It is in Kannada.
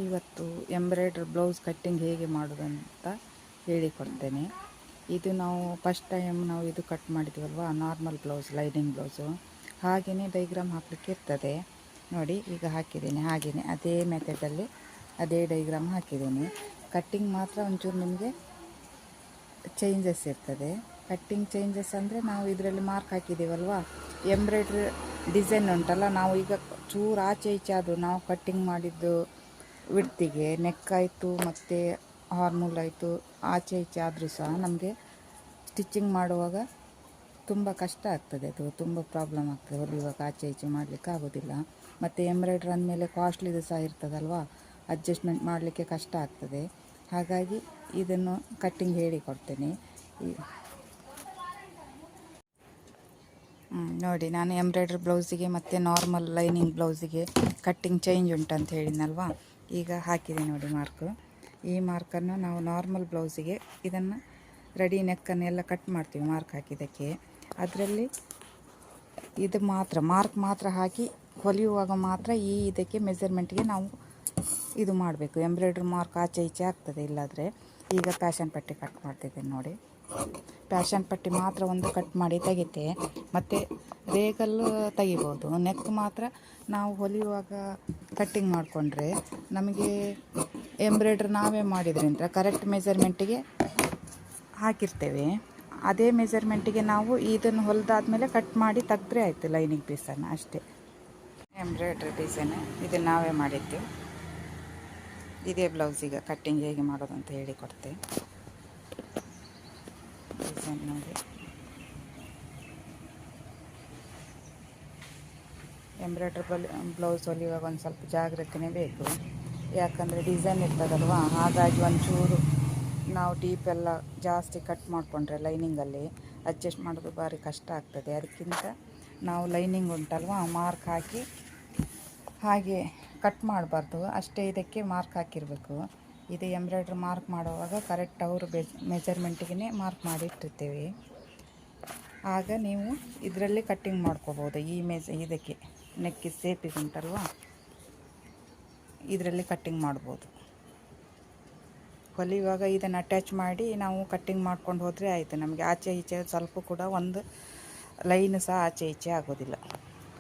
ಇವತ್ತು ಎಂಬ್ರಾಯ್ಡ್ರಿ ಬ್ಲೌಸ್ ಕಟ್ಟಿಂಗ್ ಹೇಗೆ ಮಾಡೋದಂತ ಹೇಳಿಕೊಡ್ತೇನೆ. ಇದು ನಾವು ಫಸ್ಟ್ ಟೈಮ್ ನಾವು ಇದು ಕಟ್ ಮಾಡಿದ್ವಲ್ವ, ನಾರ್ಮಲ್ ಬ್ಲೌಸ್, ಲೈನಿಂಗ್ ಬ್ಲೌಸು, ಹಾಗೆಯೇ ಡೈಗ್ರಾಮ್ ಹಾಕಲಿಕ್ಕೆ ಇರ್ತದೆ ನೋಡಿ. ಈಗ ಹಾಕಿದ್ದೀನಿ, ಹಾಗೆಯೇ ಅದೇ ಮೆಥಡಲ್ಲಿ ಅದೇ ಡೈಗ್ರಾಮ್ ಹಾಕಿದ್ದೀನಿ. ಕಟ್ಟಿಂಗ್ ಮಾತ್ರ ಒಂಚೂರು ನಿಮಗೆ ಚೇಂಜಸ್ ಇರ್ತದೆ. ಕಟ್ಟಿಂಗ್ ಚೇಂಜಸ್ ಅಂದರೆ ನಾವು ಇದರಲ್ಲಿ ಮಾರ್ಕ್ ಹಾಕಿದ್ದೀವಲ್ವ, ಎಂಬ್ರಾಯ್ಡ್ರಿ ಡಿಸೈನ್ ಉಂಟಲ್ಲ, ನಾವು ಈಗ ಚೂರು ಆಚೆ ಈಚೆ ಆದರೂ ನಾವು ಕಟ್ಟಿಂಗ್ ಮಾಡಿದ್ದು ವಿಡ್ತಿಗೆ ನೆಕ್ ಆಯಿತು ಮತ್ತು ಹಾರ್ಮೋಲ್ ಆಯಿತು, ಆಚೆ ಈಚೆ ಆದರೂ ಸಹ ನಮಗೆ ಸ್ಟಿಚ್ಚಿಂಗ್ ಮಾಡುವಾಗ ತುಂಬ ಕಷ್ಟ ಆಗ್ತದೆ. ಅದು ತುಂಬ ಪ್ರಾಬ್ಲಮ್ ಆಗ್ತದೆ. ಹೊಲಿಯುವಾಗ ಆಚೆ ಈಚೆ ಮಾಡಲಿಕ್ಕೆ ಆಗೋದಿಲ್ಲ. ಮತ್ತು ಎಂಬ್ರಾಯ್ಡ್ರಿ ಅಂದಮೇಲೆ ಕಾಸ್ಟ್ಲಿದು ಸಹ ಇರ್ತದಲ್ವ, ಅಡ್ಜಸ್ಟ್ಮೆಂಟ್ ಮಾಡಲಿಕ್ಕೆ ಕಷ್ಟ ಆಗ್ತದೆ. ಹಾಗಾಗಿ ಇದನ್ನು ಕಟ್ಟಿಂಗ್ ಹೇಳಿಕೊಡ್ತೇನೆ. ನೋಡಿ, ನಾನು ಎಂಬ್ರಾಯ್ಡ್ರಿ ಬ್ಲೌಸಿಗೆ ಮತ್ತು ನಾರ್ಮಲ್ ಲೈನಿಂಗ್ ಬ್ಲೌಸಿಗೆ ಕಟ್ಟಿಂಗ್ ಚೇಂಜ್ ಉಂಟಂತ ಹೇಳಿದ್ನಲ್ವ, ಈಗ ಹಾಕಿದೆ ನೋಡಿ ಮಾರ್ಕು. ಈ ಮಾರ್ಕನ್ನು ನಾವು ನಾರ್ಮಲ್ ಬ್ಲೌಸಿಗೆ ಇದನ್ನು ರೆಡಿ ನೆಕ್ಕನ್ನೆಲ್ಲ ಕಟ್ ಮಾಡ್ತೀವಿ ಮಾರ್ಕ್ ಹಾಕಿದ್ದಕ್ಕೆ. ಅದರಲ್ಲಿ ಇದು ಮಾತ್ರ ಮಾರ್ಕ್ ಮಾತ್ರ ಹಾಕಿ ಹೊಲಿಯುವಾಗ ಮಾತ್ರ ಈ ಇದಕ್ಕೆ ಮೆಜರ್ಮೆಂಟ್ಗೆ ನಾವು ಇದು ಮಾಡಬೇಕು. ಎಂಬ್ರಾಯ್ಡ್ರಿ ಮಾರ್ಕ್ ಆಚೆ ಈಚೆ ಆಗ್ತದೆ ಇಲ್ಲಾದರೆ. ಈಗ ಪ್ಯಾಶನ್ ಪಟ್ಟಿ ಕಟ್ ಮಾಡ್ತಿದ್ದೇನೆ ನೋಡಿ. ಪ್ಯಾಶನ್ ಪಟ್ಟಿ ಮಾತ್ರ ಒಂದು ಕಟ್ ಮಾಡಿ ತೆಗಿತೆ, ಮತ್ತು ರೇಗಲ್ಲು ತೆಗಿಬೋದು. ನೆಕ್ ಮಾತ್ರ ನಾವು ಹೊಲಿಯುವಾಗ ಕಟ್ಟಿಂಗ್ ಮಾಡಿಕೊಂಡ್ರೆ ನಮಗೆ ಎಂಬ್ರಾಯ್ಡ್ರಿ ನಾವೇ ಮಾಡಿದ್ರಿಂದ ಕರೆಕ್ಟ್ ಮೆಜರ್ಮೆಂಟಿಗೆ ಹಾಕಿರ್ತೇವೆ. ಅದೇ ಮೆಜರ್ಮೆಂಟಿಗೆ ನಾವು ಇದನ್ನು ಹೊಲಿದಾದ್ಮೇಲೆ ಕಟ್ ಮಾಡಿ ತೆಗೆದ್ರೆ ಆಯಿತು ಲೈನಿಂಗ್ ಪೀಸನ್ನು, ಅಷ್ಟೇ. ಎಂಬ್ರಾಯ್ಡ್ರಿ ಡಿಸೈನ್ ಇದು ನಾವೇ ಮಾಡಿದ್ದು. ಇದೇ ಬ್ಲೌಸಿಗೆ ಕಟ್ಟಿಂಗ್ ಹೇಗೆ ಮಾಡೋದು ಅಂತ ಹೇಳಿಕೊಡ್ತೆ. ಡಿಸೈನ್ ನೋಡಿ. ಎಂಬ್ರಾಯ್ಡ್ರಿ ಬ್ಲೌಸ್ ಹೊಲಿಯುವಾಗ ಒಂದು ಸ್ವಲ್ಪ ಜಾಗ್ರತೆನೇ ಬೇಕು. ಯಾಕಂದರೆ ಡಿಸೈನ್ ಇರ್ತದಲ್ವ, ಹಾಗಾಗಿ ಒಂಚೂರು ನಾವು ಡೀಪೆಲ್ಲ ಜಾಸ್ತಿ ಕಟ್ ಮಾಡಿಕೊಂಡ್ರೆ ಲೈನಿಂಗಲ್ಲಿ ಅಡ್ಜಸ್ಟ್ ಮಾಡೋದು ಭಾರಿ ಕಷ್ಟ ಆಗ್ತದೆ. ಅದಕ್ಕಿಂತ ನಾವು ಲೈನಿಂಗ್ ಉಂಟಲ್ವ, ಮಾರ್ಕ್ ಹಾಕಿ ಹಾಗೆ ಕಟ್ ಮಾಡಬಾರ್ದು, ಅಷ್ಟೇ ಇದಕ್ಕೆ ಮಾರ್ಕ್ ಹಾಕಿರಬೇಕು. ಇದು ಎಂಬ್ರಾಯ್ಡ್ರಿ ಮಾರ್ಕ್ ಮಾಡುವಾಗ ಕರೆಕ್ಟ್ ಅವರು ಮೆಜರ್ಮೆಂಟಿಗೆ ಮಾರ್ಕ್ ಮಾಡಿ ಇಟ್ಟಿರ್ತೀವಿ. ಆಗ ನೀವು ಇದರಲ್ಲಿ ಕಟ್ಟಿಂಗ್ ಮಾಡ್ಕೋಬೋದು. ಈ ಇದಕ್ಕೆ ನೆಕ್ಕಿ ಸೇಪಿಗೆ ಉಂಟಲ್ವ, ಇದರಲ್ಲಿ ಕಟ್ಟಿಂಗ್ ಮಾಡ್ಬೋದು. ಹೊಲಿಯುವಾಗ ಇದನ್ನು ಅಟ್ಯಾಚ್ ಮಾಡಿ ನಾವು ಕಟ್ಟಿಂಗ್ ಮಾಡ್ಕೊಂಡು ಹೋದರೆ ಆಯಿತು. ನಮಗೆ ಆಚೆ ಈಚೆ ಸ್ವಲ್ಪ ಕೂಡ ಒಂದು ಲೈನ್ ಸಹ ಆಚೆ ಈಚೆ ಆಗೋದಿಲ್ಲ.